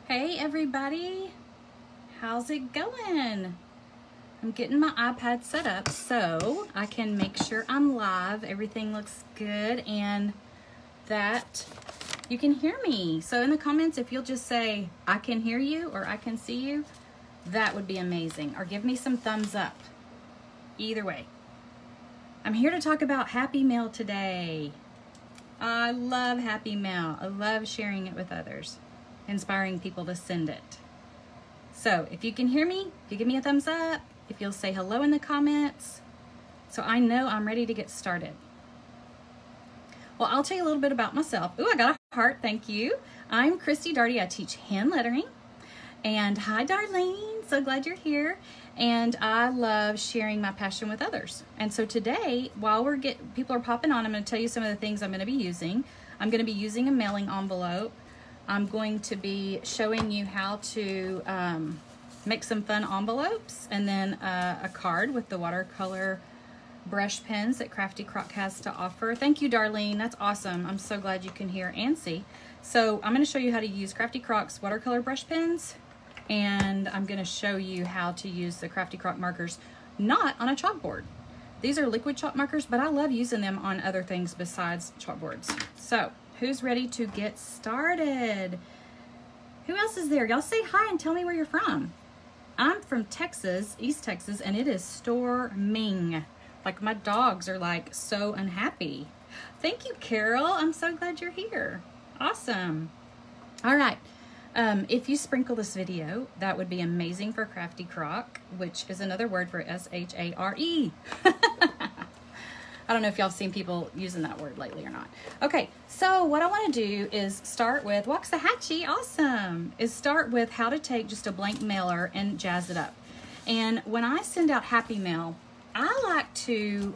Hey everybody, how's it going? I'm getting my iPad set up so I can make sure I'm live, everything looks good, and that you can hear me. So in the comments, if you'll just say, I can hear you or I can see you, that would be amazing. Or give me some thumbs up. Either way. I'm here to talk about Happy Mail today. I love Happy Mail. I love sharing it with others, inspiring people to send it. So if you can hear me, if you give me a thumbs up, if you'll say hello in the comments, so I know I'm ready to get started. Well, I'll tell you a little bit about myself. Ooh, I got a heart, thank you. I'm Christy Darty. I teach hand lettering. And hi, Darlene, so glad you're here. And I love sharing my passion with others. And so today, while people are popping on, I'm going to tell you some of the things I'm going to be using. I'm going to be using a mailing envelope. I'm going to be showing you how to make some fun envelopes, and then a card with the watercolor brush pens that Crafty Croc has to offer. Thank you, Darlene. That's awesome. I'm so glad you can hear and see. So I'm going to show you how to use Crafty Croc's watercolor brush pens, and I'm going to show you how to use the Crafty Croc markers not on a chalkboard. These are liquid chalk markers, but I love using them on other things besides chalkboards. So who's ready to get started? Who else is there? Y'all say hi and tell me where you're from. I'm from Texas, East Texas, and it is storming. Like, my dogs are like so unhappy. Thank you, Carol. I'm so glad you're here. Awesome. All right. If you sprinkle this video, that would be amazing for Crafty Croc, which is another word for S-H-A-R-E. I don't know if y'all have seen people using that word lately or not. Okay, so what I want to do is start with, Waxahachie, awesome, is start with how to take just a blank mailer and jazz it up. And when I send out Happy Mail, I like to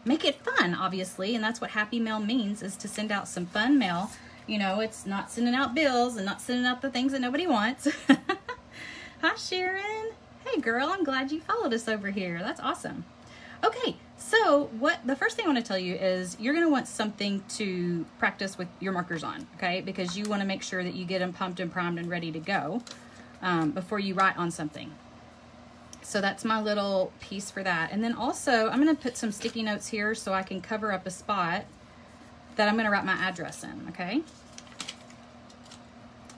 make it fun, obviously, and that's what Happy Mail means, is to send out some fun mail. You know, it's not sending out bills and not sending out the things that nobody wants. Hi, Sharon. Hey, girl, I'm glad you followed us over here. That's awesome. Okay, so the first thing I want to tell you is you're going to want something to practice with your markers on, okay? Because you want to make sure that you get them pumped and primed and ready to go before you write on something. So that's my little piece for that. And then also, I'm going to put some sticky notes here so I can cover up a spot that I'm going to write my address in, okay?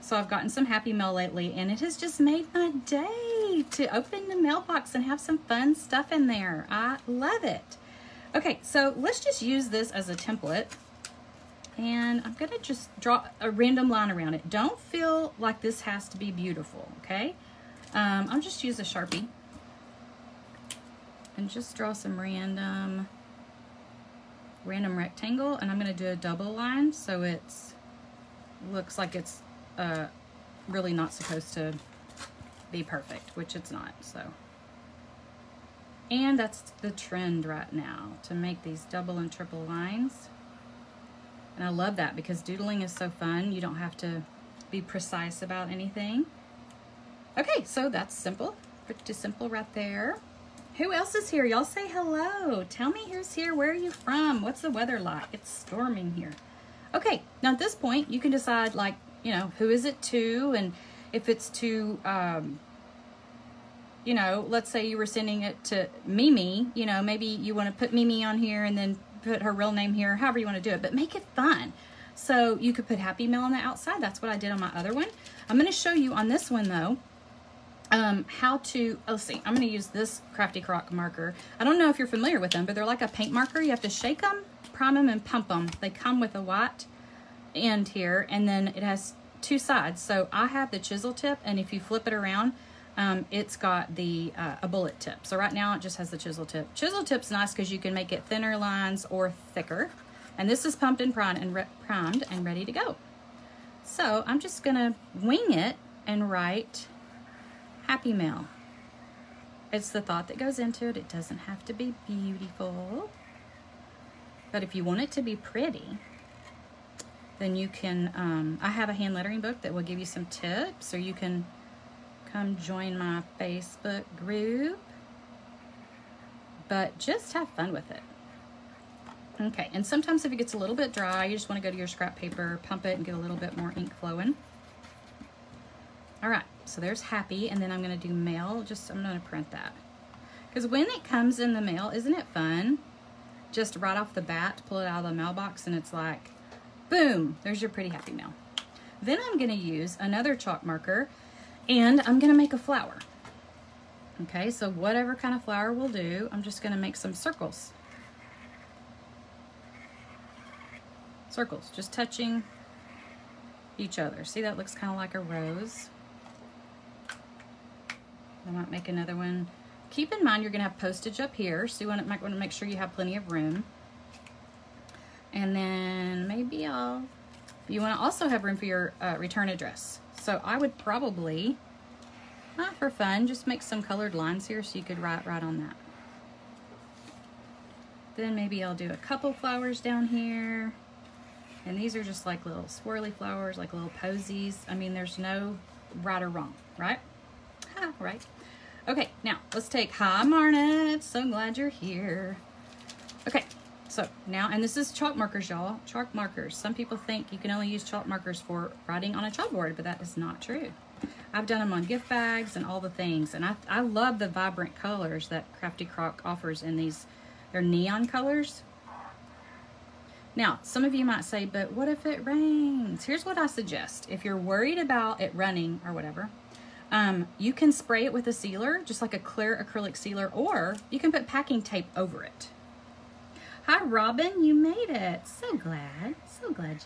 So I've gotten some Happy Mail lately, and it has just made my day to open the mailbox and have some fun stuff in there. I love it. Okay, so let's just use this as a template, and I'm going to just draw a random line around it. Don't feel like this has to be beautiful, okay? I'll just use a Sharpie and just draw some random rectangle, and I'm going to do a double line so it's looks like it's really not supposed to be perfect, which it's not. So, and that's the trend right now, to make these double and triple lines, and I love that because doodling is so fun. You don't have to be precise about anything. Okay, so that's simple, pretty simple right there. Who else is here? Y'all say hello. Tell me who's here. Where are you from? What's the weather like? It's storming here. Okay, now at this point, you can decide, like, you know, who is it to, and if it's to, you know, let's say you were sending it to Mimi, you know, maybe you want to put Mimi on here and then put her real name here, however you want to do it, but make it fun. So you could put Happy Mail on the outside. That's what I did on my other one. I'm going to show you on this one, though, how to, let's see, I'm going to use this Crafty Croc marker. I don't know if you're familiar with them, but they're like a paint marker. You have to shake them, prime them, and pump them. They come with a white end here, and then it has two sides. So I have the chisel tip, and if you flip it around, it's got the a bullet tip. So right now it just has the chisel tip. Chisel tip's nice because you can make it thinner lines or thicker. And this is pumped and primed and ready to go. So I'm just gonna wing it and write Happy Mail. It's the thought that goes into it. It doesn't have to be beautiful. But if you want it to be pretty, then you can, I have a hand lettering book that will give you some tips, or you can come join my Facebook group. But just have fun with it. Okay, and sometimes if it gets a little bit dry, you just want to go to your scrap paper, pump it, and get a little bit more ink flowing. All right, so there's happy, and then I'm gonna do mail. I'm gonna print that. Because when it comes in the mail, isn't it fun? Just right off the bat, pull it out of the mailbox and it's like, boom, there's your pretty happy mail. Then I'm gonna use another chalk marker and I'm gonna make a flower. Okay, so whatever kind of flower we'll do, I'm just gonna make some circles. Circles, just touching each other. See, that looks kind of like a rose. I might make another one. Keep in mind you're gonna have postage up here, so you might want to make sure you have plenty of room. And then maybe you want to also have room for your return address. So I would probably, not for fun, just make some colored lines here so you could write right on that. Then maybe I'll do a couple flowers down here. And these are just like little swirly flowers, like little posies. I mean, there's no right or wrong, right? Ha, right. Okay, now let's take, hi Marnette, so glad you're here. Okay, so now, and this is chalk markers, y'all, chalk markers. Some people think you can only use chalk markers for writing on a chalkboard, but that is not true. I've done them on gift bags and all the things, and I love the vibrant colors that Crafty Croc offers in these, they're neon colors. Now, some of you might say, but what if it rains? Here's what I suggest. If you're worried about it running or whatever, you can spray it with a sealer, just like a clear acrylic sealer, or you can put packing tape over it. Hi, Robin, you made it. So glad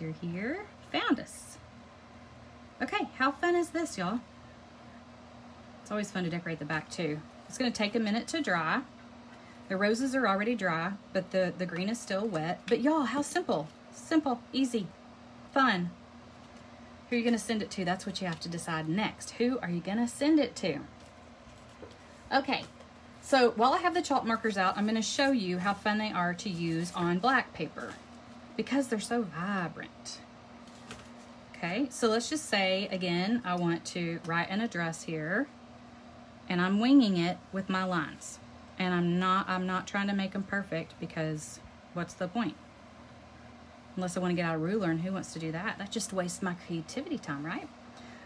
you're here. Found us. Okay, how fun is this, y'all? It's always fun to decorate the back too. It's gonna take a minute to dry. The roses are already dry, but the green is still wet. But y'all, how simple. Simple, easy, fun. Who are you going to send it to? That's what you have to decide next. Who are you going to send it to? Okay, so while I have the chalk markers out, I'm going to show you how fun they are to use on black paper because they're so vibrant. Okay, so let's just say, again, I want to write an address here, and I'm winging it with my lines. And I'm not trying to make them perfect because what's the point? Unless I want to get out a ruler, and who wants to do that? That just wastes my creativity time, right?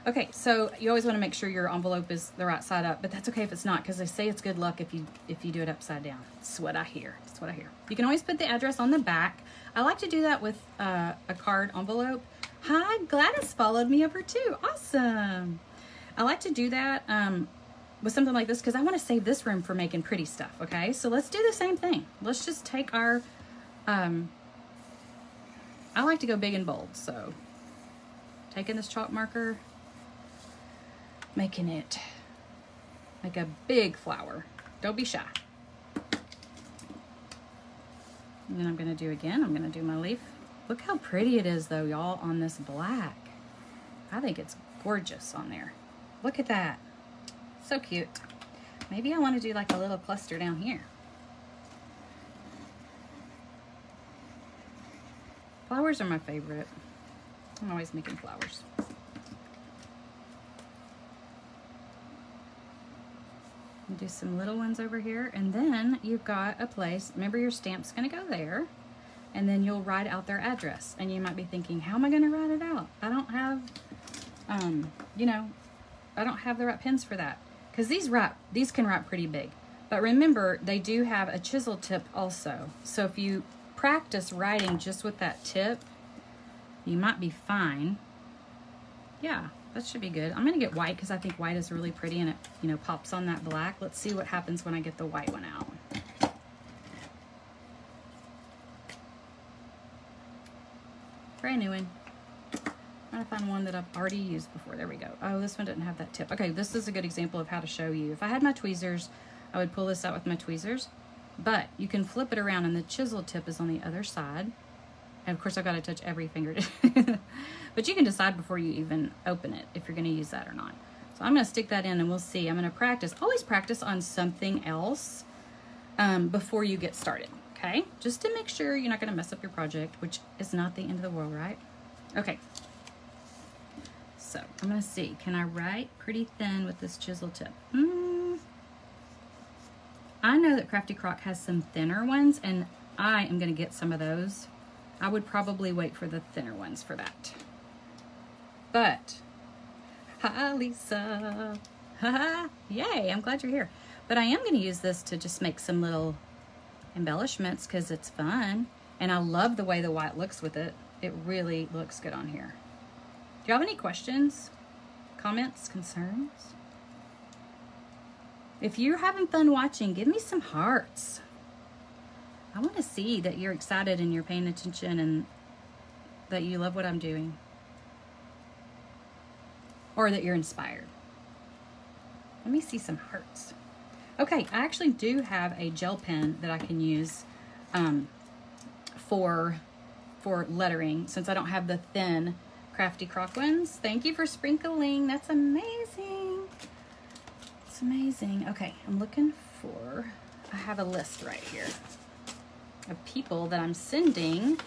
Okay, so you always want to make sure your envelope is the right side up, but that's okay if it's not, because they say it's good luck if you do it upside down. That's what I hear. That's what I hear. You can always put the address on the back. I like to do that with a card envelope. Hi, Gladys followed me over too. Awesome. I like to do that with something like this because I want to save this room for making pretty stuff. Okay, so let's do the same thing. Let's just take our I like to go big and bold, so taking this chalk marker, making it like a big flower. Don't be shy. And then I'm gonna do again, I'm gonna do my leaf. Look how pretty it is though, y'all, on this black. I think it's gorgeous on there. Look at that, so cute. Maybe I wanna do like a little cluster down here. Flowers are my favorite. I'm always making flowers. And do some little ones over here, and then you've got a place. Remember, your stamp's gonna go there, and then you'll write out their address. And you might be thinking, how am I gonna write it out? I don't have, you know, I don't have the right pens for that. Because these can write pretty big. But remember, they do have a chisel tip also. So if you practice writing just with that tip, you might be fine. Yeah, that should be good. I'm gonna get white because I think white is really pretty and it, you know, pops on that black. Let's see what happens when I get the white one out. Brand new one. I'm trying to find one that I've already used before. There we go. Oh, this one didn't have that tip. Okay, this is a good example of how to show you. If I had my tweezers, I would pull this out with my tweezers. But you can flip it around and the chisel tip is on the other side. And of course I've got to touch every finger. But you can decide before you even open it if you're going to use that or not. So I'm going to stick that in and we'll see. I'm going to practice. Always practice on something else before you get started. Okay? Just to make sure you're not going to mess up your project, which is not the end of the world, right? Okay. So I'm going to see. Can I write pretty thin with this chisel tip? I know that Crafty Croc has some thinner ones, and I am going to get some of those. I would probably wait for the thinner ones for that. But Hi, Lisa. Yay, I'm glad you're here. But I am going to use this to just make some little embellishments because it's fun. And I love the way the white looks with it. It really looks good on here. Do you have any questions, comments, concerns? If you're having fun watching, give me some hearts. I want to see that you're excited and you're paying attention and that you love what I'm doing. Or that you're inspired. Let me see some hearts. Okay, I actually do have a gel pen that I can use for lettering since I don't have the thin Crafty Croc ones. Thank you for sprinkling. That's amazing. It's amazing. Okay, I'm looking for, I have a list right here of people that I'm sending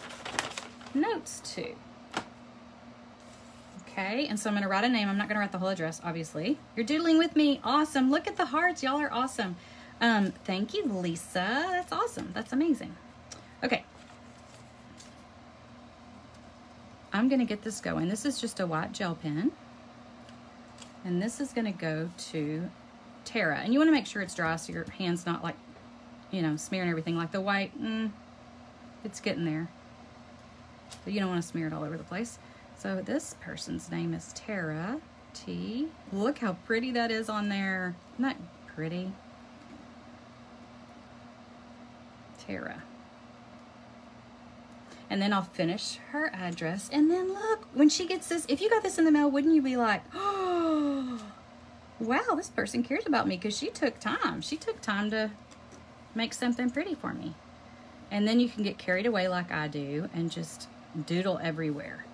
notes to. Okay, and so I'm going to write a name. I'm not going to write the whole address, obviously. You're doodling with me. Awesome. Look at the hearts. Y'all are awesome. Thank you, Lisa. That's awesome. That's amazing. Okay. I'm going to get this going. This is just a white gel pen. And this is going to go to Tara. And you want to make sure it's dry so your hand's not like, you know, smearing everything. Like the white, it's getting there. But you don't want to smear it all over the place. So this person's name is Tara T. Look how pretty that is on there. Isn't that pretty? Tara. And then I'll finish her address. And then look, when she gets this, if you got this in the mail, wouldn't you be like, oh, wow, this person cares about me because she took time. She took time to make something pretty for me. And then you can get carried away like I do and just doodle everywhere.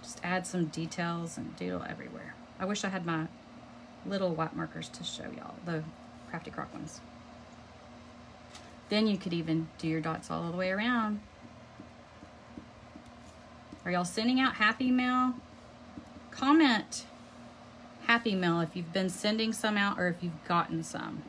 Just add some details and doodle everywhere. I wish I had my little white markers to show y'all, the Crafty Croc ones. Then you could even do your dots all the way around. Are y'all sending out happy mail? Comment happy mail if you've been sending some out or if you've gotten some.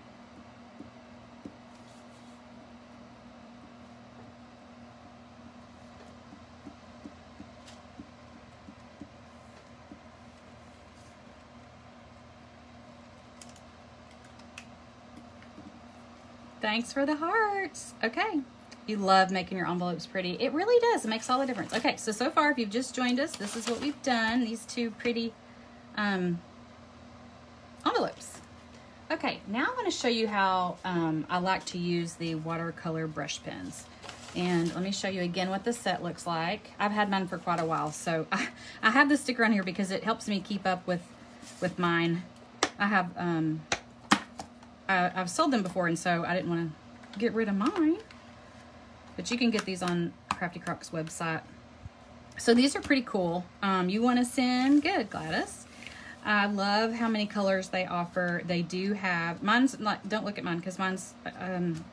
Thanks for the hearts. Okay. You love making your envelopes pretty. It really does. It makes all the difference. Okay, so far, if you've just joined us, this is what we've done. These two pretty envelopes. Okay, now I'm going to show you how I like to use the watercolor brush pens. And let me show you again what the set looks like. I've had mine for quite a while, so I have this sticker on here because it helps me keep up with mine. I have I've sold them before, and so I didn't want to get rid of mine. But you can get these on Crafty Croc's website. So these are pretty cool. You want to send? Good, Gladys. I love how many colors they offer. They do have, mine's not, don't look at mine because mine's,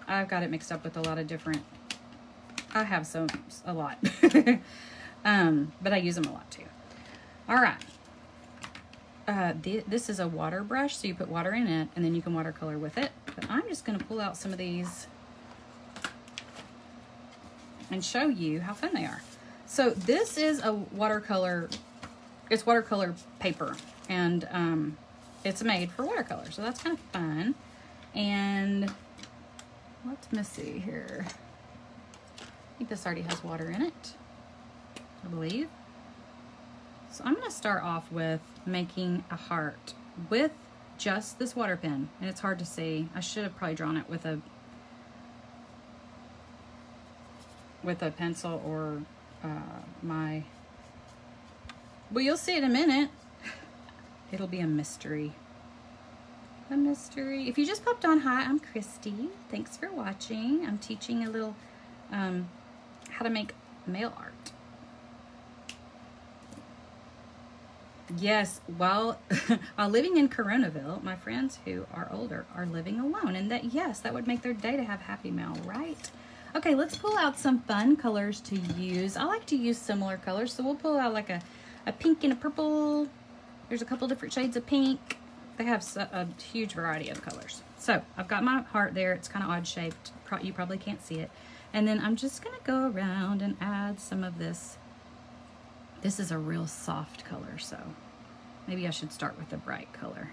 I've got it mixed up with a lot of different, I have a lot. But I use them a lot too. All right. This is a water brush, so you put water in it and then you can watercolor with it. But I'm just going to pull out some of these and show you how fun they are. So this is a watercolor, it's watercolor paper, and it's made for watercolor, so that's kind of fun. And let me see here. I think this already has water in it, I believe. So I'm going to start off with making a heart with just this water pen, and it's hard to see. I should have probably drawn it with a pencil or well, you'll see it in a minute. It'll be a mystery. A mystery. If you just popped on, hi, I'm Christy. Thanks for watching. I'm teaching a little how to make mail art. Yes, while living in Coronaville, my friends who are older are living alone, and that, yes, that would make their day to have happy mail, right? Okay, let's pull out some fun colors to use. I like to use similar colors, so we'll pull out like a pink and a purple. There's a couple different shades of pink. They have a huge variety of colors. So I've got my heart there. It's kind of odd shaped. You probably can't see it. And then I'm just gonna go around and add some of this. This is a real soft color, so Maybe I should start with a bright color.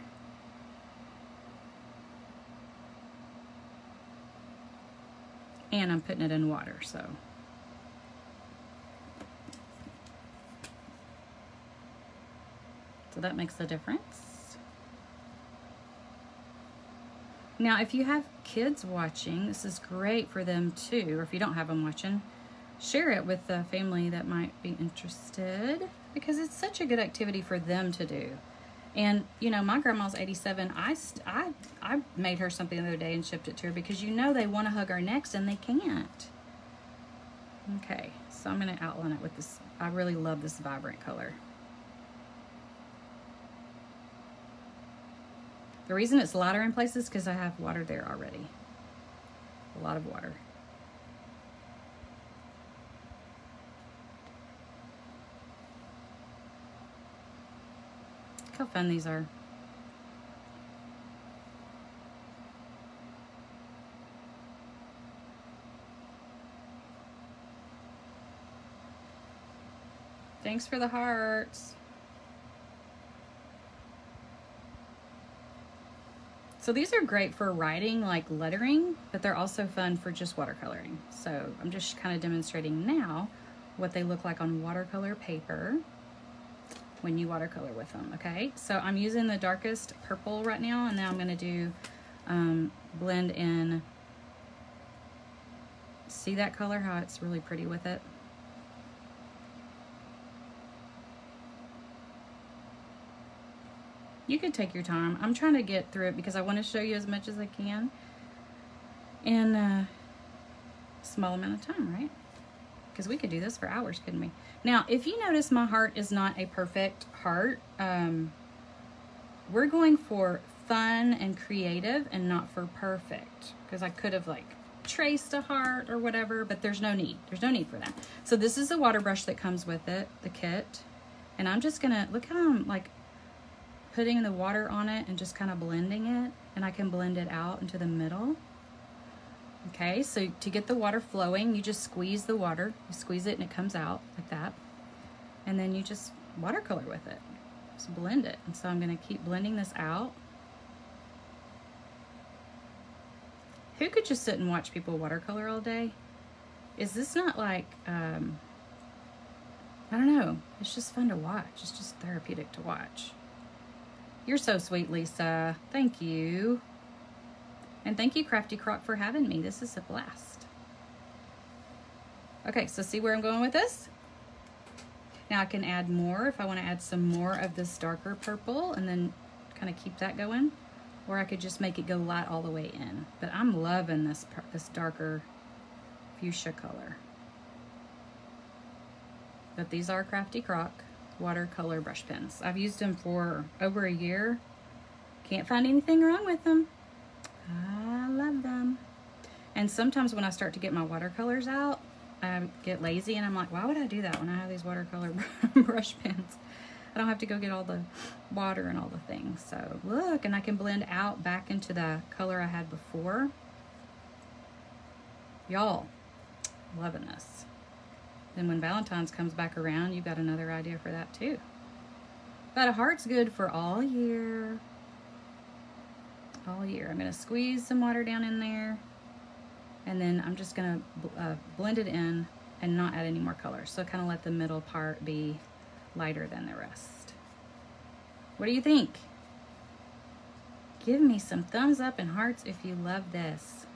And I'm putting it in water, so. So that makes a difference. Now, if you have kids watching, this is great for them too. Or if you don't have them watching, share it with the family that might be interested, because it's such a good activity for them to do. And you know, my grandma's 87. I made her something the other day and shipped it to her, because you know they want to hug our necks and they can't. Okay, so I'm going to outline it with this. I really love this vibrant color. The reason it's lighter in places is because I have water there already. A lot of water. Look how fun these are. Thanks for the hearts. So these are great for writing, like lettering, but they're also fun for just watercoloring. So I'm just kind of demonstrating now what they look like on watercolor paper when you watercolor with them, okay? So I'm using the darkest purple right now, and now I'm gonna do blend in. See that color, how it's really pretty with it? You can take your time. I'm trying to get through it because I want to show you as much as I can in a small amount of time, right? Because we could do this for hours, couldn't we? Now, if you notice my heart is not a perfect heart, we're going for fun and creative and not for perfect, because I could have like traced a heart or whatever, but there's no need. There's no need for that. So this is the water brush that comes with it, the kit. And I'm just gonna, look how I'm like putting the water on it and just kind of blending it, and I can blend it out into the middle. Okay, so to get the water flowing, you just squeeze the water. You squeeze it and it comes out like that. And then you just watercolor with it. Just blend it. And so I'm gonna keep blending this out. Who could just sit and watch people watercolor all day? Is this not like, I don't know, it's just fun to watch. It's just therapeutic to watch. You're so sweet, Lisa. Thank you. And thank you, Crafty Croc, for having me. This is a blast. Okay, so see where I'm going with this? Now I can add more if I want to add some more of this darker purple and then kind of keep that going. Or I could just make it go light all the way in. But I'm loving this darker fuchsia color. But these are Crafty Croc watercolor brush pens. I've used them for over a year. Can't find anything wrong with them. I love them. And sometimes when I start to get my watercolors out, I get lazy and I'm like, why would I do that when I have these watercolor brush pens? I don't have to go get all the water and all the things. So look, and I can blend out back into the color I had before. Y'all, loving this. Then when Valentine's comes back around, you've got another idea for that too. But a heart's good for all year. All year. I'm going to squeeze some water down in there. And then I'm just going to blend it in and not add any more color. So kind of let the middle part be lighter than the rest. What do you think? Give me some thumbs up and hearts if you love this.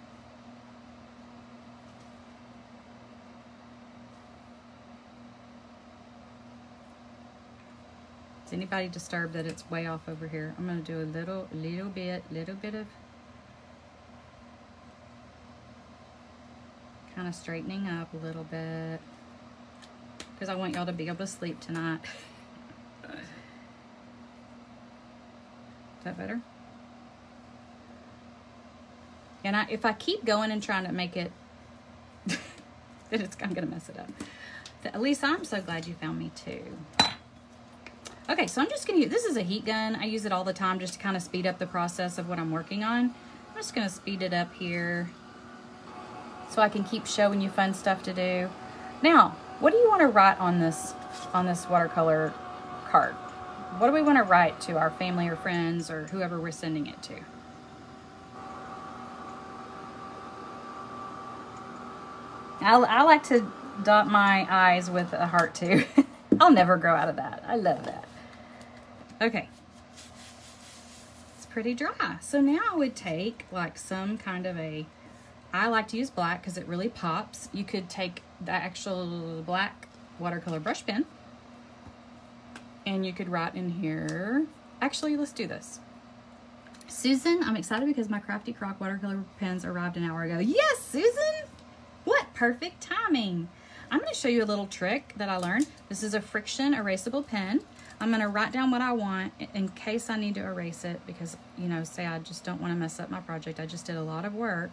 Is anybody disturbed that it's way off over here? I'm going to do a little bit of kind of straightening up a little bit, because I want y'all to be able to sleep tonight. Is that better? And if I keep going and trying to make it, then I'm going to mess it up. Lisa, I'm so glad you found me too. Okay, so I'm just gonna use, this is a heat gun. I use it all the time just to kind of speed up the process of what I'm working on. I'm just gonna speed it up here so I can keep showing you fun stuff to do. Now, what do you want to write on this watercolor card? What do we want to write to our family or friends or whoever we're sending it to? I like to dot my I's with a heart too. I'll never grow out of that. I love that. Okay. It's pretty dry. So now I would take like some kind of I like to use black because it really pops. You could take the actual black watercolor brush pen and you could write in here. Actually, let's do this. Susan, I'm excited because my Crafty Croc watercolor pens arrived an hour ago. Yes, Susan! What perfect timing. I'm going to show you a little trick that I learned. This is a friction erasable pen. I'm going to write down what I want in case I need to erase it because, you know, say I just don't want to mess up my project. I just did a lot of work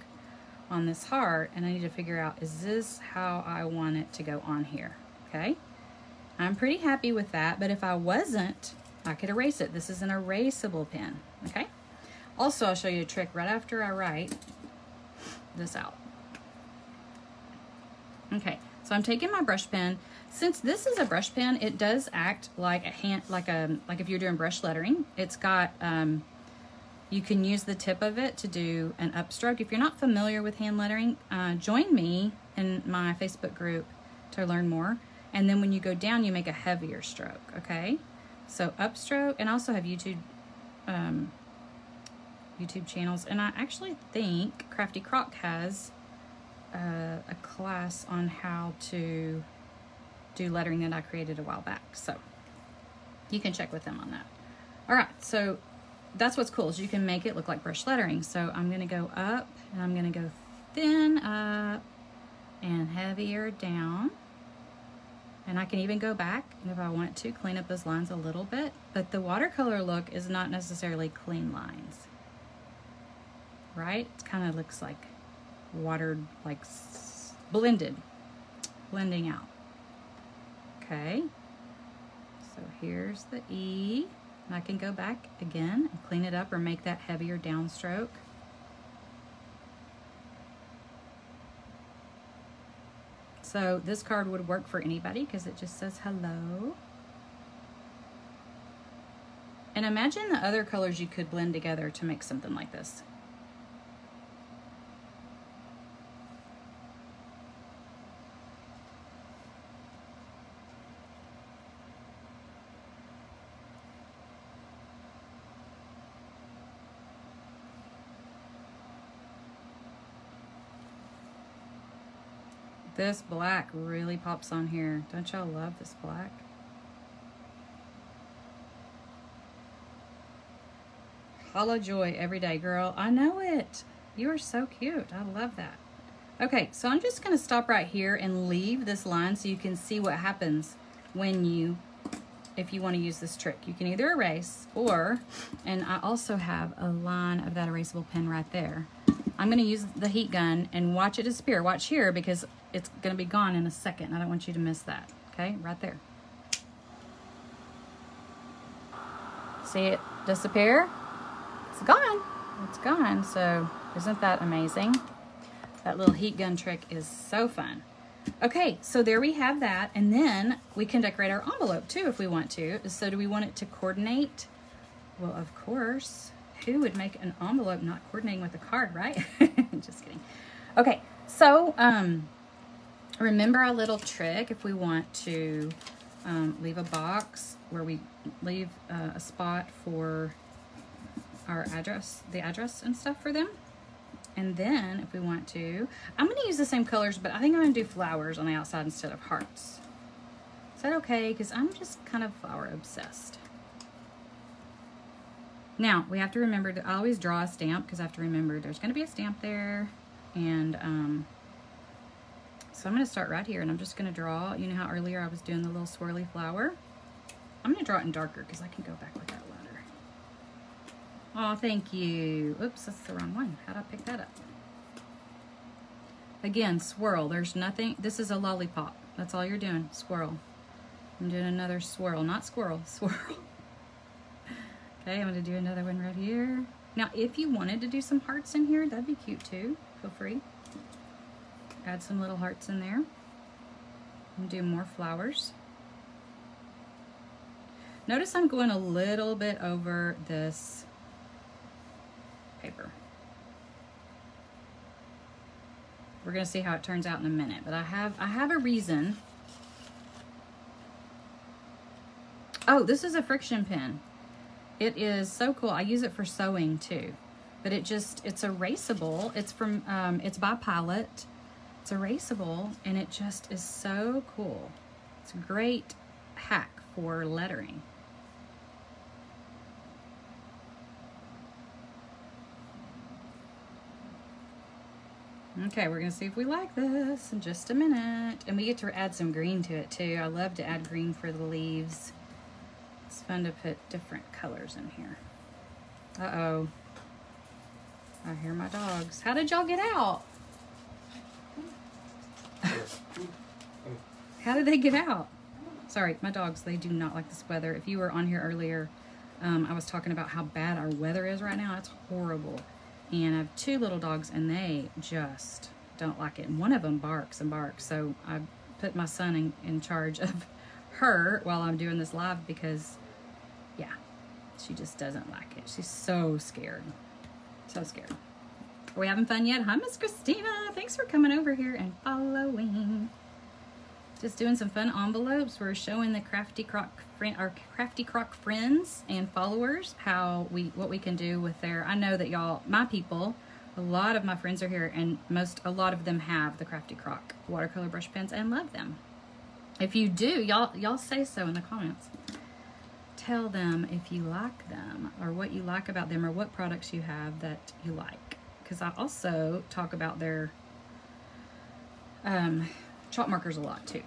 on this heart and I need to figure out, is this how I want it to go on here? Okay. I'm pretty happy with that, but if I wasn't, I could erase it. This is an erasable pen. Okay. Also, I'll show you a trick right after I write this out. Okay, so I'm taking my brush pen. Since this is a brush pen, it does act like a hand, like if you're doing brush lettering. It's got, you can use the tip of it to do an upstroke. If you're not familiar with hand lettering, join me in my Facebook group to learn more. And then when you go down, you make a heavier stroke, okay? So upstroke, and I also have YouTube channels. And I actually think Crafty Croc has a class on how to do lettering that I created a while back. So you can check with them on that. All right, so that's what's cool is you can make it look like brush lettering. So I'm gonna go up and I'm gonna go thin up and heavier down. And I can even go back if I want to clean up those lines a little bit, but the watercolor look is not necessarily clean lines, right? It kind of looks like watered, like blending out. Okay, so here's the E, and I can go back again and clean it up or make that heavier downstroke. So this card would work for anybody because it just says hello. And imagine the other colors you could blend together to make something like this. This black really pops on here. Don't y'all love this black? Hollow joy every day, girl. I know it. You are so cute. I love that. Okay, so I'm just going to stop right here and leave this line so you can see what happens when if you want to use this trick. You can either erase or, and I also have a line of that erasable pen right there. I'm going to use the heat gun and watch it disappear. Watch here because it's going to be gone in a second. I don't want you to miss that. Okay, right there. See it disappear? It's gone. It's gone. So isn't that amazing? That little heat gun trick is so fun. Okay, so there we have that. And then we can decorate our envelope too if we want to. So do we want it to coordinate? Well, of course. Who would make an envelope not coordinating with a card, right? Just kidding. Okay, so remember our little trick if we want to leave a box where we leave a spot for our address, the address and stuff for them. And then if we want to, I'm going to use the same colors, but I think I'm going to do flowers on the outside instead of hearts. Is that okay? Because I'm just kind of flower obsessed. Now, we have to remember to always draw a stamp because I have to remember there's going to be a stamp there. And so I'm going to start right here and I'm just going to draw, you know how earlier I was doing the little swirly flower? I'm going to draw it in darker because I can go back with that letter. Oh, thank you. Oops, that's the wrong one. How'd I pick that up? Again, swirl. There's nothing. This is a lollipop. That's all you're doing. Swirl. I'm doing another swirl. Not squirrel. Swirl. Okay, I'm going to do another one right here. Now, if you wanted to do some hearts in here, that'd be cute too. Feel free. Add some little hearts in there. And do more flowers. Notice I'm going a little bit over this paper. We're gonna see how it turns out in a minute, but I have a reason. Oh, this is a friction pen. It is so cool. I use it for sewing too, but it's erasable. It's from, it's by Pilot. It's erasable, and it just is so cool. It's a great hack for lettering. Okay, we're gonna see if we like this in just a minute. And we get to add some green to it too. I love to add green for the leaves. It's fun to put different colors in here. Uh-oh. I hear my dogs. How did y'all get out? How did they get out? Sorry, my dogs, they do not like this weather. If you were on here earlier, I was talking about how bad our weather is right now. It's horrible. And I have 2 little dogs, and they just don't like it. And one of them barks and barks. So I put my son in charge of her while I'm doing this live because, yeah, she just doesn't like it. She's so scared. So scared. Are we having fun yet? Hi, Miss Christina. Thanks for coming over here and following. Just doing some fun envelopes. We're showing the Crafty Croc our Crafty Croc friends and followers what we can do with their. I know that y'all, my people, a lot of my friends are here, and a lot of them have the Crafty Croc watercolor brush pens and love them. If you do, y'all say so in the comments. Tell them if you like them or what you like about them or what products you have that you like. Because I also talk about their chalk markers a lot too.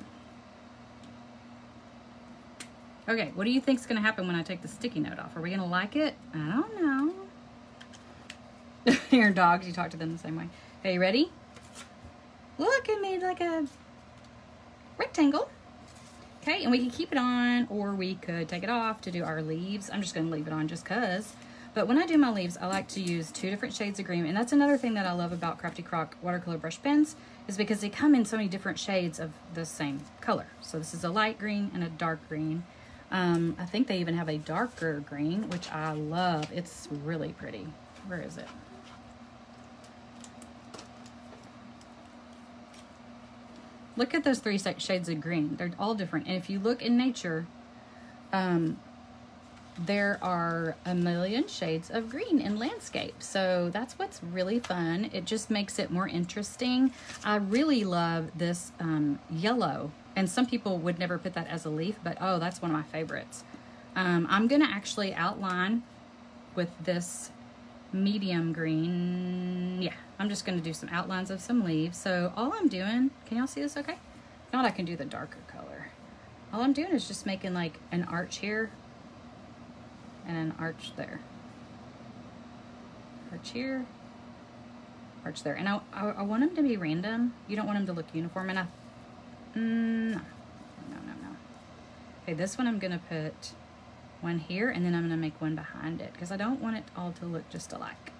Okay, what do you think is going to happen when I take the sticky note off? Are we going to like it? I don't know. Your dogs, you talk to them the same way. Okay, you ready? Look, it made like a rectangle. Okay, and we can keep it on, or we could take it off to do our leaves. I'm just going to leave it on just because. But when I do my leaves, I like to use 2 different shades of green. And that's another thing that I love about Crafty Croc watercolor brush pens, is because they come in so many different shades of the same color. So this is a light green and a dark green. I think they even have a darker green, which I love. It's really pretty. Where is it? Look at those 3 shades of green. They're all different. And if you look in nature, there are a million shades of green in landscape. So that's what's really fun. It just makes it more interesting. I really love this yellow. And some people would never put that as a leaf, but oh, that's one of my favorites. I'm gonna actually outline with this medium green. Yeah, I'm just gonna do some outlines of some leaves. So all I'm doing, can y'all see this okay? If not, I can do the darker color. All I'm doing is just making like an arch here and an arch there. Arch here, arch there. And I want them to be random. You don't want them to look uniform. And no. Okay, this one I'm gonna put one here, and then I'm gonna make one behind it because I don't want it all to look just alike.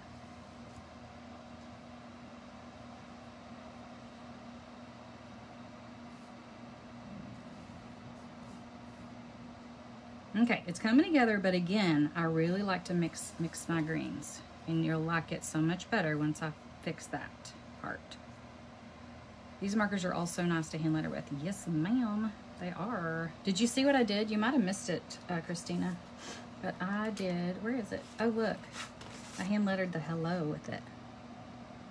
Okay, it's coming together, but again, I really like to mix my greens, and you'll like it so much better once I fix that part. These markers are also nice to hand letter with. Yes, ma'am, they are. Did you see what I did? You might have missed it, Christina, but I did. Where is it? Oh, look, I hand lettered the hello with it.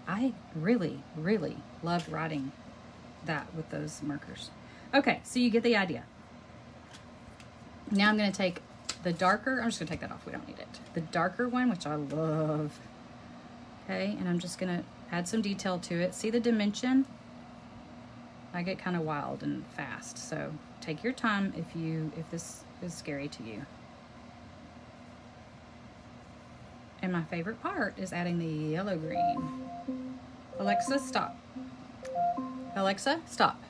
I really, really loved writing that with those markers. Okay, so you get the idea. Now I'm going to take the darker, I'm just going to take that off, we don't need it. The darker one, which I love. Okay, and I'm just going to add some detail to it. See the dimension? I get kind of wild and fast, so take your time if this is scary to you. And my favorite part is adding the yellow green. Alexa, stop. Alexa, stop.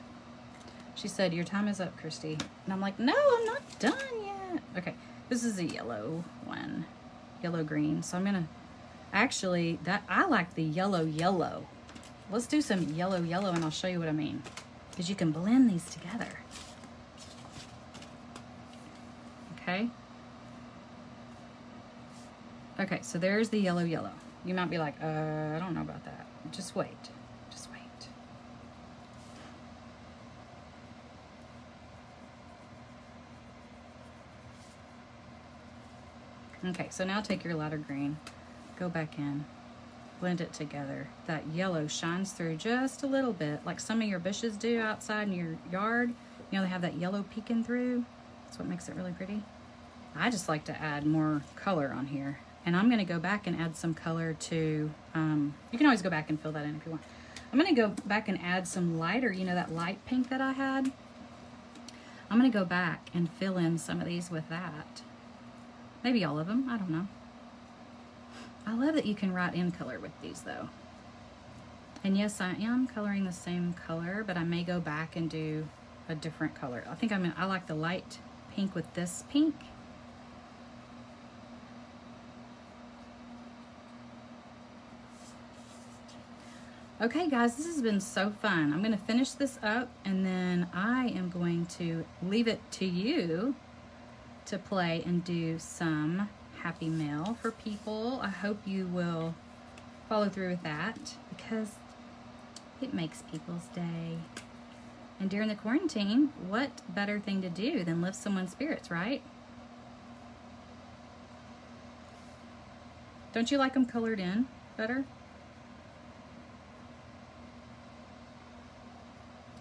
She said, your time is up, Christy. And I'm like, no, I'm not done yet. Okay, this is a yellow one, yellow green. So I'm gonna, actually, I like the yellow. Let's do some yellow and I'll show you what I mean. Because you can blend these together. Okay, Okay, so there's the yellow yellow. You might be like, I don't know about that. Just wait. Just wait. Okay, so now take your lighter green, go back in, blend it together. That yellow shines through just a little bit, like some of your bushes do outside in your yard. You know, they have that yellow peeking through. That's what makes it really pretty. I just like to add more color on here. And I'm gonna go back and add some color to, you can always go back and fill that in if you want. I'm gonna go back and add some lighter, you know, that light pink that I had. I'm gonna go back and fill in some of these with that. Maybe all of them, I don't know. I love that you can write in color with these though. And yes, I am coloring the same color, but I may go back and do a different color. I think I like the light pink with this pink. Okay guys, this has been so fun. I'm gonna finish this up and then I am going to leave it to you to play and do some happy mail for people. I hope you will follow through with that because it makes people's day. And during the quarantine, what better thing to do than lift someone's spirits, right? Don't you like them colored in better?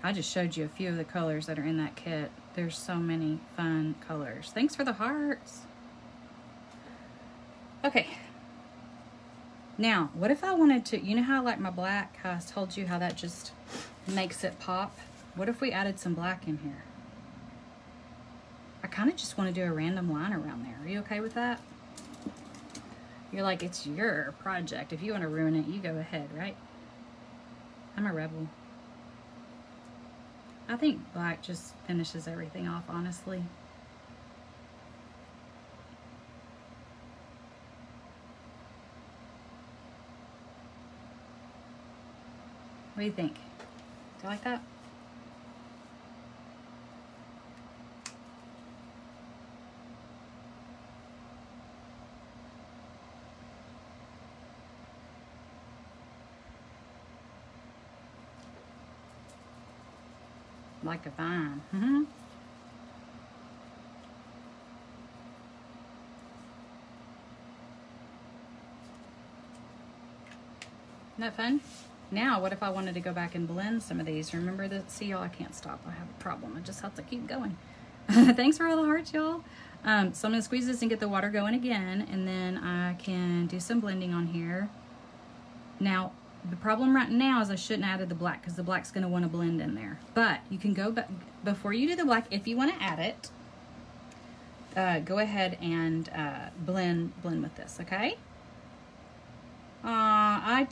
I just showed you a few of the colors that are in that kit. There's so many fun colors. Thanks for the hearts. Okay. Now, what if I wanted to, you know how I like my black, how I told you how that just makes it pop? What if we added some black in here? I kind of just want to do a random line around there. Are you okay with that? You're like, it's your project. If you want to ruin it, you go ahead, right? I'm a rebel. I think black just finishes everything off, honestly. What do you think? Do you like that? Like a vine. Isn't that fun? Now, what if I wanted to go back and blend some of these? Remember that? See, y'all, I can't stop. I have a problem. I just have to keep going. Thanks for all the hearts, y'all. So I'm going to squeeze this and get the water going again, and then I can do some blending on here. Now, the problem right now is I shouldn't have added the black because the black's going to want to blend in there. But you can go back before you do the black. If you want to add it, go ahead and blend with this, okay? My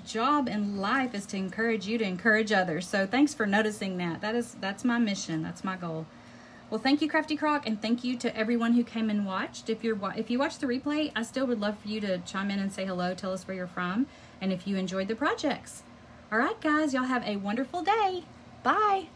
job in life is to encourage you to encourage others. So thanks for noticing that. That's my mission. That's my goal. Well, thank you, Crafty Croc, and thank you to everyone who came and watched. If you watched the replay, I still would love for you to chime in and say hello, tell us where you're from, and if you enjoyed the projects. All right, guys, y'all have a wonderful day. Bye.